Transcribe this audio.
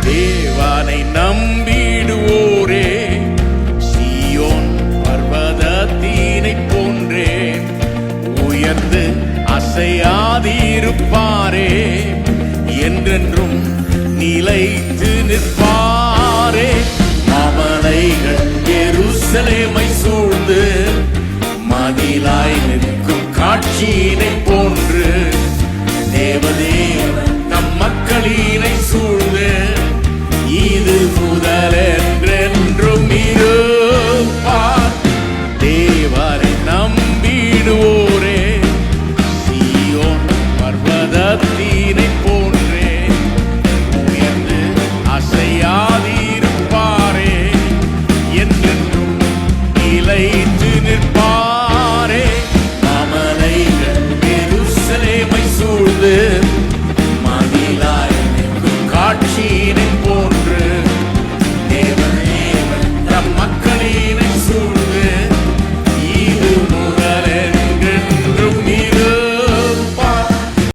தேவனை நம்பிடுவோரே சீயோன் பர்வதத்தினை போன்றே உயர்ந்து அசையாதிருப்பாரே என்றென்றும் நிலைத்து நிற்பாரே. மாமலைகள் எருசலேமை சூழ்ந்து மதிலாய் நிற்கும் காட்சியினை